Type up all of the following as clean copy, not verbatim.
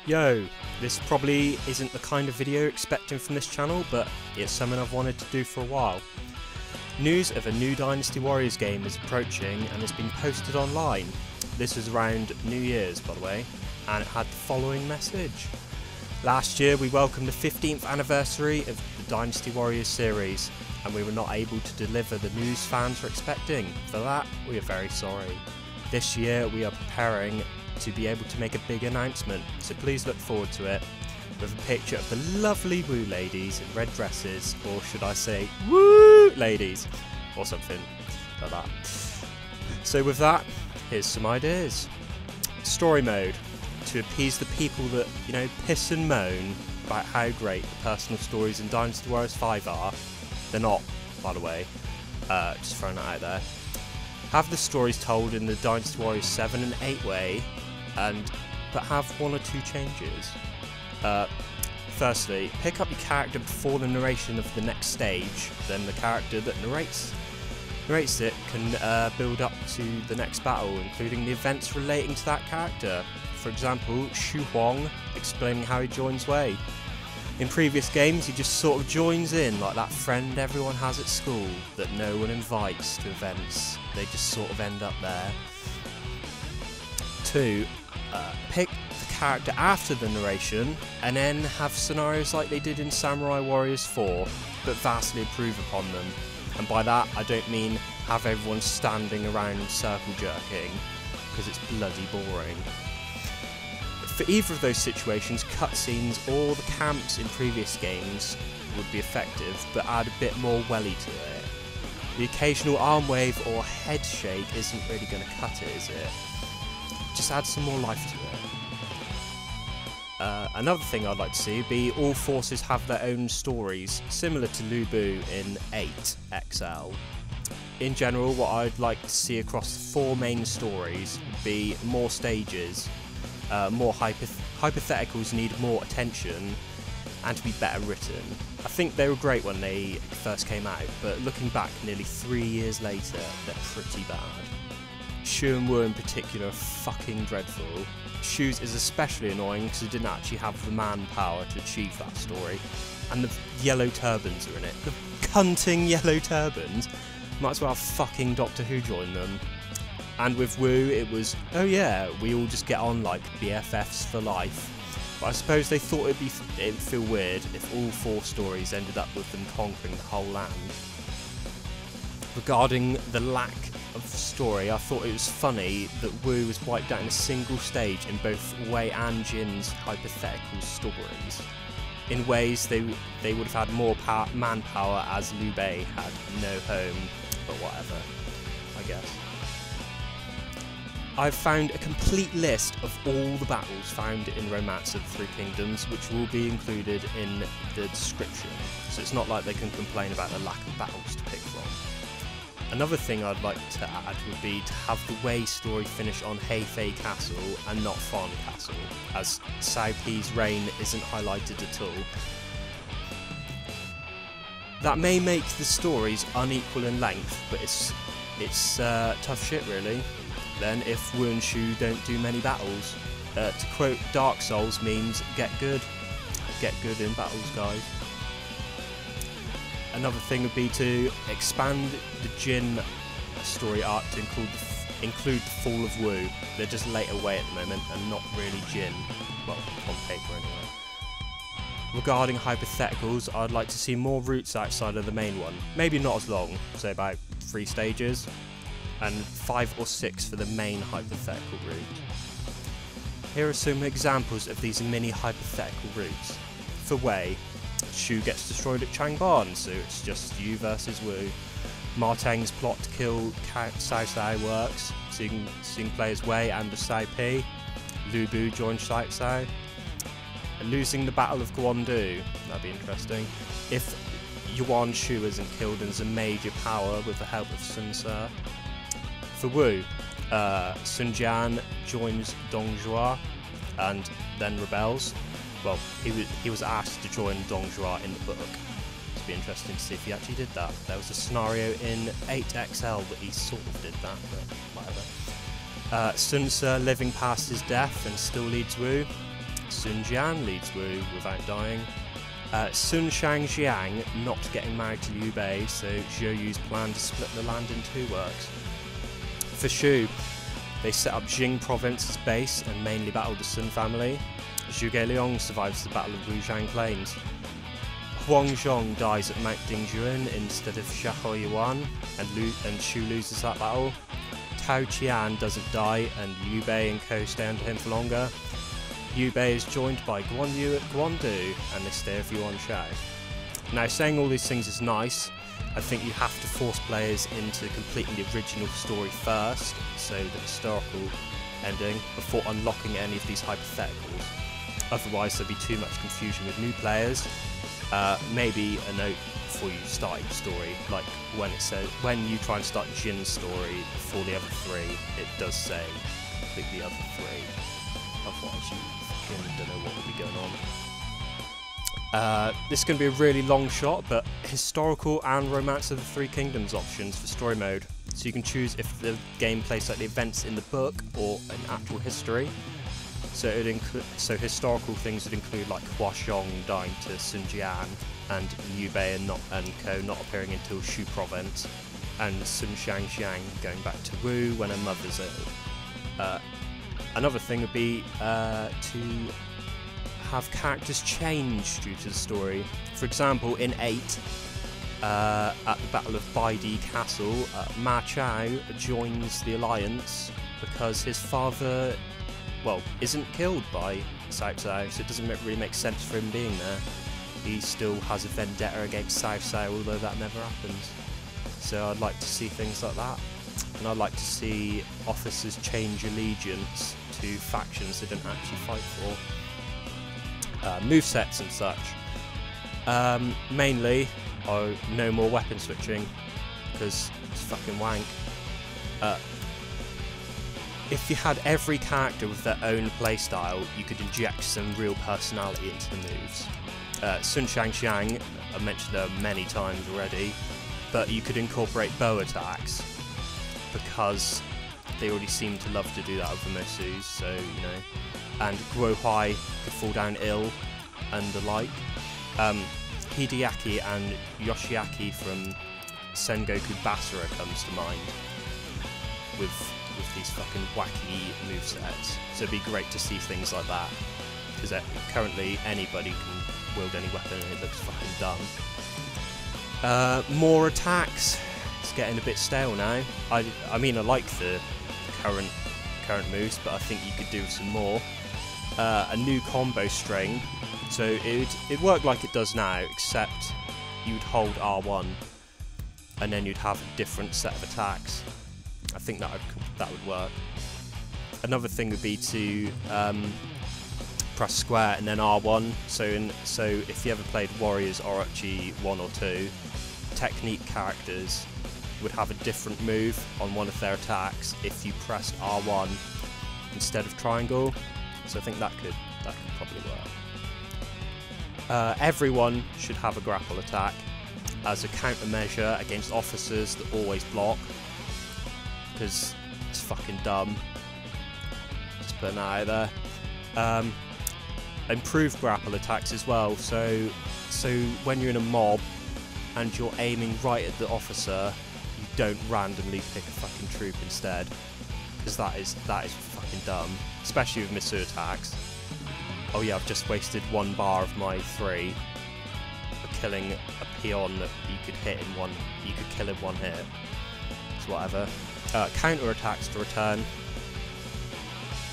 Yo, this probably isn't the kind of video you're expecting from this channel, but it's something I've wanted to do for a while. News of a new Dynasty Warriors game is approaching and has been posted online. This was around New Year's, by the way, and it had the following message. Last year we welcomed the 15th anniversary of the Dynasty Warriors series, and we were not able to deliver the news fans were expecting. For that, we are very sorry. This year we are preparing to be able to make a big announcement, so please look forward to it, with a picture of the lovely Woo ladies in red dresses, or should I say Woo ladies, or something like that. So with that, here's some ideas. Story mode, to appease the people that, you know, piss and moan about how great the personal stories in Dynasty Warriors 5 are. They're not, by the way, just throwing that out there. Have the stories told in the Dynasty Warriors 7 and 8 way, but have one or two changes. Firstly, pick up your character before the narration of the next stage, then the character that narrates it can build up to the next battle, including the events relating to that character. For example, Shu Huang explaining how he joins Wei. In previous games, he just sort of joins in like that friend everyone has at school that no one invites to events. They just sort of end up there. 2. Pick the character after the narration and then have scenarios like they did in Samurai Warriors 4, but vastly improve upon them. And by that, I don't mean have everyone standing around circle jerking, because it's bloody boring. For either of those situations, cutscenes or the camps in previous games would be effective, but add a bit more welly to it. The occasional arm wave or head shake isn't really going to cut it, is it? Just add some more life to it. Another thing I'd like to see would be all forces have their own stories, similar to Lu Bu in 8XL. In general, what I'd like to see across the 4 main stories would be more stages, more hypotheticals need more attention, and to be better written. I think they were great when they first came out, but looking back nearly 3 years later, they're pretty bad. Shu and Wu in particular are fucking dreadful. Shu's is especially annoying because he didn't actually have the manpower to achieve that story, and the yellow turbans are in it. The cunting yellow turbans! Might as well have fucking Doctor Who join them. And with Wu, it was, oh yeah, we all just get on like BFFs for life. But I suppose they thought it'd feel weird if all 4 stories ended up with them conquering the whole land. Regarding the lack of story, I thought it was funny that Wu was wiped out in a single stage in both Wei and Jin's hypothetical stories. In ways they would have had more manpower, as Liu Bei had no home, but whatever, I guess. I've found a complete list of all the battles found in Romance of the Three Kingdoms, which will be included in the description, so it's not like they can complain about the lack of battles to pick from. Another thing I'd like to add would be to have the Wei story finish on Heifei Castle and not Fawn Castle, as Cao Pi's reign isn't highlighted at all. That may make the stories unequal in length, but it's tough shit really. Then if Wu and Shu don't do many battles, to quote Dark Souls memes, get good in battles, guys. Another thing would be to expand the Jin story arc to include the fall of Wu. They're just later Wei at the moment and not really Jin, well, on paper anyway. Regarding hypotheticals, I'd like to see more routes outside of the main one. Maybe not as long, say about 3 stages, and 5 or 6 for the main hypothetical route. Here are some examples of these mini hypothetical routes. For Wei, Shu gets destroyed at Changban, so it's just you versus Wu. Ma Teng's plot to kill Cao Cao works, so you can play as Wei and as Cao Pi. Lu Bu joins Cao Cao. Losing the Battle of Guandu, that'd be interesting. If Yuan Shu isn't killed as a major power with the help of Sun Ce. For Wu, Sun Jian joins Dong Zhuo and then rebels. Well, he was asked to join Dong Zhuo in the book. It'd be interesting to see if he actually did that. There was a scenario in 8XL that he sort of did that, but whatever. Sun Ce living past his death and still leads Wu. Sun Jian leads Wu without dying. Sun Shangjiang not getting married to Liu Bei, so Zhou Yu's plan to split the land in two works. For Shu, they set up Jing province as base and mainly battled the Sun family. Zhuge Liang survives the Battle of Wuzhang Plains. Huang Zhong dies at Mount Dingjuan instead of Xiahou Yuan, and Shu loses that battle. Tao Qian doesn't die, and Liu Bei and co stay under him for longer. Liu Bei is joined by Guan Yu at Guandu, and they stay with Yuan Shao. Now, saying all these things is nice. I think you have to force players into completing the original story first, so the historical ending, before unlocking any of these hypotheticals. Otherwise there'll be too much confusion with new players. Maybe a note before you start your story, like when it says, when you try and start Jin's story before the other three, it does say complete the other three. Otherwise you fucking don't know what will be going on. This is going to be a really long shot, but historical and Romance of the Three Kingdoms options for story mode. So you can choose if the game plays like the events in the book or an actual history. So so historical things would include like Hua Xiong dying to Sun Jian, and Liu Bei and co not appearing until Shu province, and Sun Shangjiang going back to Wu when her mother's ill. Another thing would be to have characters change due to the story. For example, in 8, at the Battle of Baidi Castle, Ma Chao joins the Alliance because his father, well, isn't killed by Cao Cao, so it doesn't really make sense for him being there. He still has a vendetta against Cao Cao, although that never happens. So I'd like to see things like that. And I'd like to see officers change allegiance to factions they don't actually fight for. Movesets and such. Mainly, no more weapon switching, because it's fucking wank. If you had every character with their own playstyle, you could inject some real personality into the moves. Sun Shangxiang, I mentioned her many times already, but you could incorporate bow attacks, because they already seem to love to do that with the Mosus, so, you know. And Guo Huai could fall down ill, and the like. Hideaki and Yoshiaki from Sengoku Basara comes to mind, with these fucking wacky movesets. So it'd be great to see things like that, because currently anybody can wield any weapon and it looks fucking dumb. More attacks. It's getting a bit stale now. I mean, I like the current moves, but I think you could do some more. A new combo string, so it'd work like it does now, except you'd hold R1 and then you'd have a different set of attacks. I think that would work. Another thing would be to press square and then R1. So if you ever played Warriors Orochi 1 or 2, technique characters would have a different move on one of their attacks if you pressed R1 instead of triangle. So I think that could probably work. Everyone should have a grapple attack as a countermeasure against officers that always block, because it's fucking dumb. Just putting that out there. Improved grapple attacks as well. So when you're in a mob and you're aiming right at the officer, you don't randomly pick a fucking troop instead, because that is fucking dumb, especially with missile attacks. Oh yeah, I've just wasted 1 bar of my 3 for killing a peon that you could hit in one. You could kill in 1 hit. So whatever. Counter attacks to return,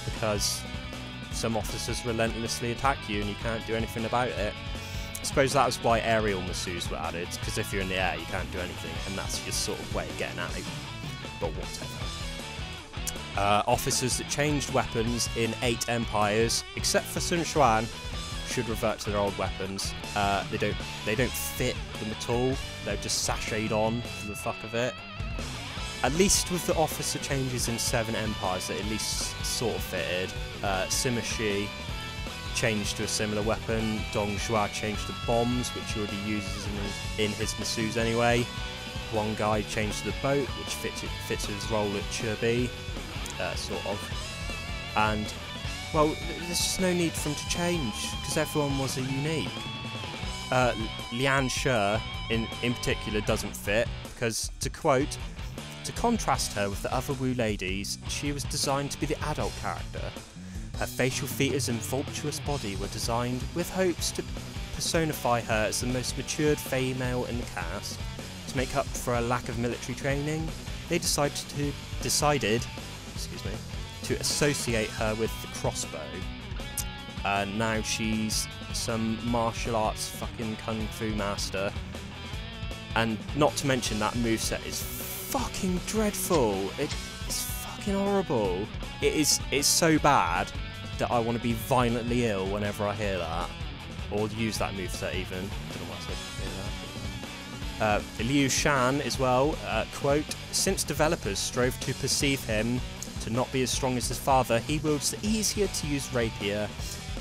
because some officers relentlessly attack you and you can't do anything about it. I suppose that was why aerial Masus were added, because if you're in the air you can't do anything, and that's your sort of way of getting at it. But whatever. Officers that changed weapons in 8 empires, except for Sun Quan, should revert to their old weapons. They don't fit them at all. They're just sashayed on for the fuck of it. At least with the officer changes in 7 empires, that at least sort of fitted. Sima Shi changed to a similar weapon. Dong Zhuo changed to bombs, which he already uses in his Masus anyway. One guy changed to the boat, which fits his role at Chirbi, sort of. And Well, there's just no need for them to change, because everyone was a unique. Lian Shi, in particular, doesn't fit, because, to quote, to contrast her with the other Wu ladies, she was designed to be the adult character. Her facial features and voluptuous body were designed with hopes to personify her as the most matured female in the cast. To make up for a lack of military training, they decided to associate her with the crossbow. Now she's some martial arts fucking kung fu master. And not to mention that moveset is fucking dreadful. It's fucking horrible. It's so bad that I want to be violently ill whenever I hear that. Or use that moveset even. I don't know why I said that. Liu Shan as well, quote, since developers strove to perceive him to not be as strong as his father, he wields the easier to use rapier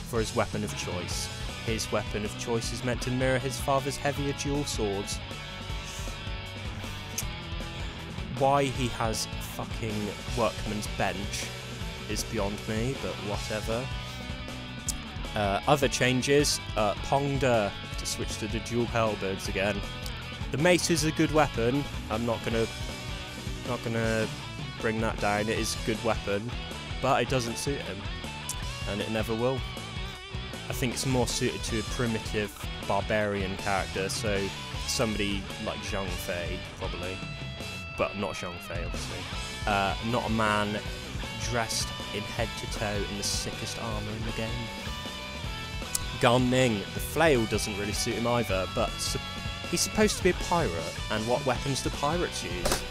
for his weapon of choice. His weapon of choice is meant to mirror his father's heavier dual swords. Why he has fucking workman's bench is beyond me, but whatever. Other changes, Pongda to switch to the dual halberds again. The mace is a good weapon. I'm not gonna bring that down. It is a good weapon, but it doesn't suit him, and it never will. I think it's more suited to a primitive barbarian character, so somebody like Zhang Fei probably, but not Zhang Fei obviously. Not a man dressed in head to toe in the sickest armour in the game. Gan Ning, the flail doesn't really suit him either, but he's supposed to be a pirate, and what weapons do pirates use?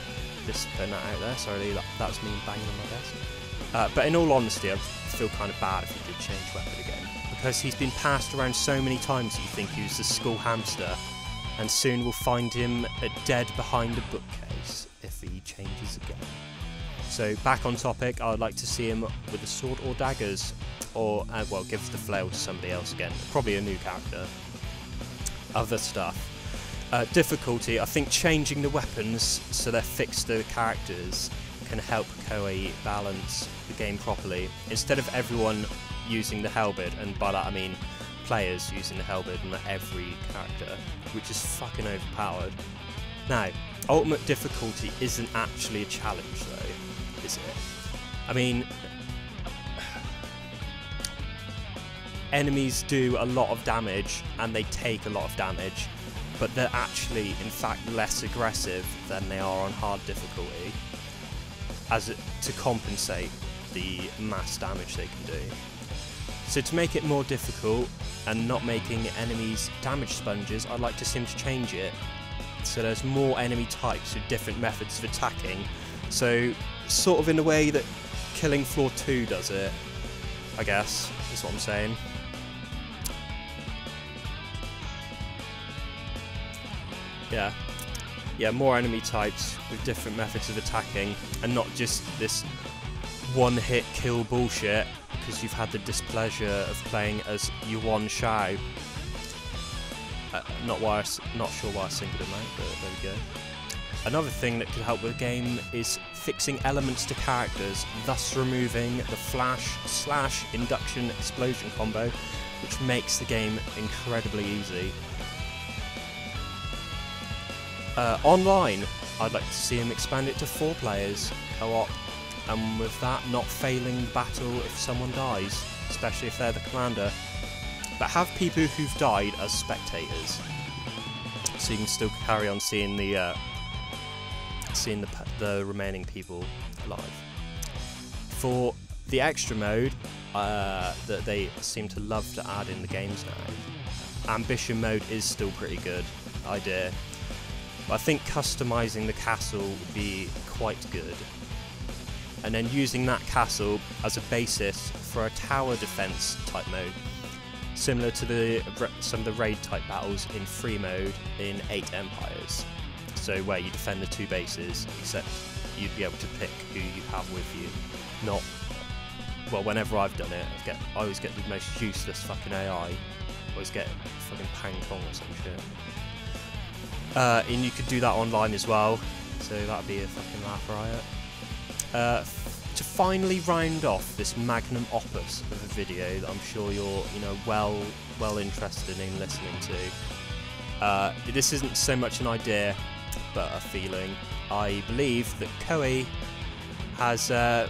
Just putting that out there, sorry, that was me banging on my desk. But in all honesty, I feel kind of bad if he did change weapon again, because he's been passed around so many times that you think he was a school hamster, and soon we'll find him dead behind a bookcase if he changes again. So back on topic, I would like to see him with a sword or daggers, or, well, give the flail to somebody else again, probably a new character. Other stuff. Difficulty, I think changing the weapons so they're fixed to the characters can help Koei balance the game properly. Instead of everyone using the halberd, and by that I mean players using the halberd on every character, which is fucking overpowered. Now, ultimate difficulty isn't actually a challenge though, is it? I mean, enemies do a lot of damage and they take a lot of damage, but they're actually, in fact, less aggressive than they are on hard difficulty, to compensate the mass damage they can do. So to make it more difficult and not making enemies damage sponges, I'd like to see him to change it so there's more enemy types with different methods of attacking. So sort of in a way that Killing Floor 2 does it, I guess, is what I'm saying. Yeah, more enemy types with different methods of attacking, and not just this one-hit kill bullshit, because you've had the displeasure of playing as Yuan Shao. Not sure why I singled him out, but there we go. Another thing that could help with the game is fixing elements to characters, thus removing the flash/slash induction explosion combo, which makes the game incredibly easy. Online, I'd like to see him expand it to 4 players, co-op, and with that not failing the battle if someone dies, especially if they're the commander. But have people who've died as spectators, so you can still carry on seeing the remaining people alive. For the extra mode that they seem to love to add in the games now, ambition mode is still pretty good idea. I think customising the castle would be quite good, and then using that castle as a basis for a tower defence type mode, similar to some of the raid type battles in free mode in 8 Empires. So where you defend the 2 bases, except you'd be able to pick who you have with you. Not, well, whenever I've done it, I always get the most useless fucking AI. I always get fucking Pang Kong or some shit. And you could do that online as well, so that'd be a fucking laugh riot. to finally round off this magnum opus of a video that I'm sure you're, well interested in listening to. This isn't so much an idea, but a feeling. I believe that Koei has, I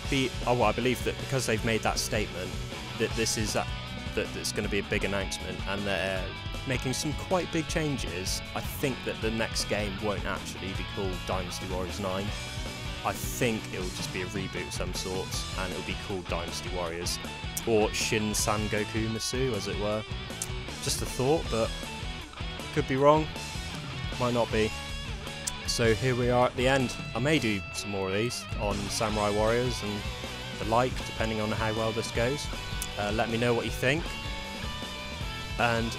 believe that because they've made that statement, that this is that it's going to be a big announcement, and they're making some quite big changes. I think that the next game won't actually be called Dynasty Warriors 9. I think it will just be a reboot of some sort, and it will be called Dynasty Warriors, or Shin Sangoku Masu, as it were. Just a thought, but could be wrong, might not be. So here we are at the end. I may do some more of these on Samurai Warriors and the like, depending on how well this goes. Let me know what you think, and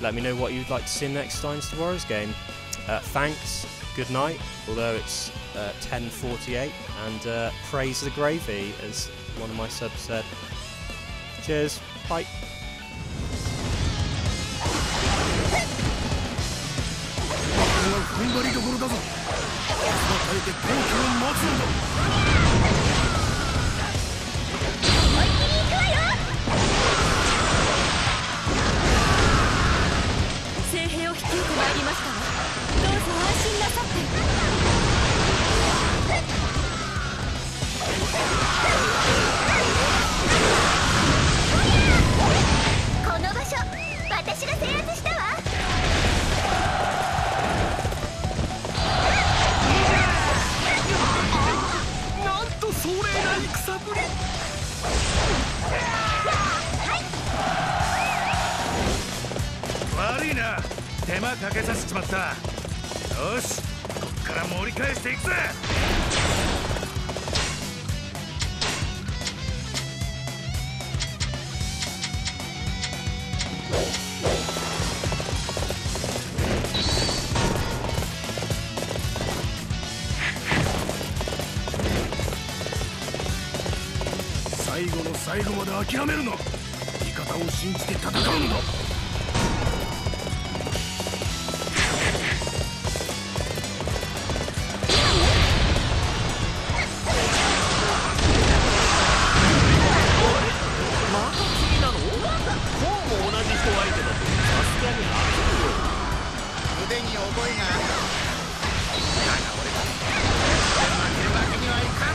let me know what you'd like to see in the next Dynasty Warriors game. Thanks, good night, although it's 10:48, and praise the gravy, as one of my subs said. Cheers, bye.悪いな、手間かけさせちまった。よし、こっから盛り返していくぜ。最後の最後まで諦めるな。味方を信じて戦うんだ。腕に覚えがある。だが俺だ。負けるわけにはいかん。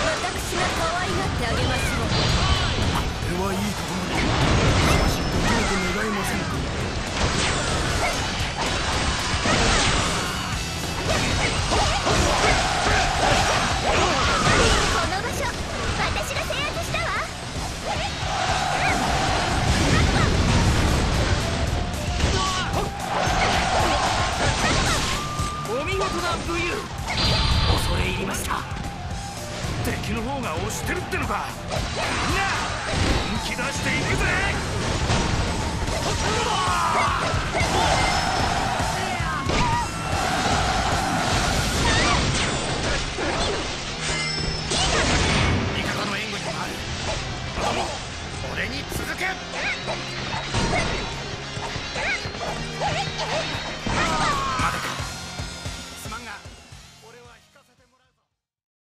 私が可愛がってあげましょう。これはいいところだ。しかしどうと願えませんか。この場所、私が制圧したわ。お見事な武勇。恐れ入りました。敵の方が押してるってのか。みんな本気出していくぜ。味方の援護に回る。子供、俺に続け。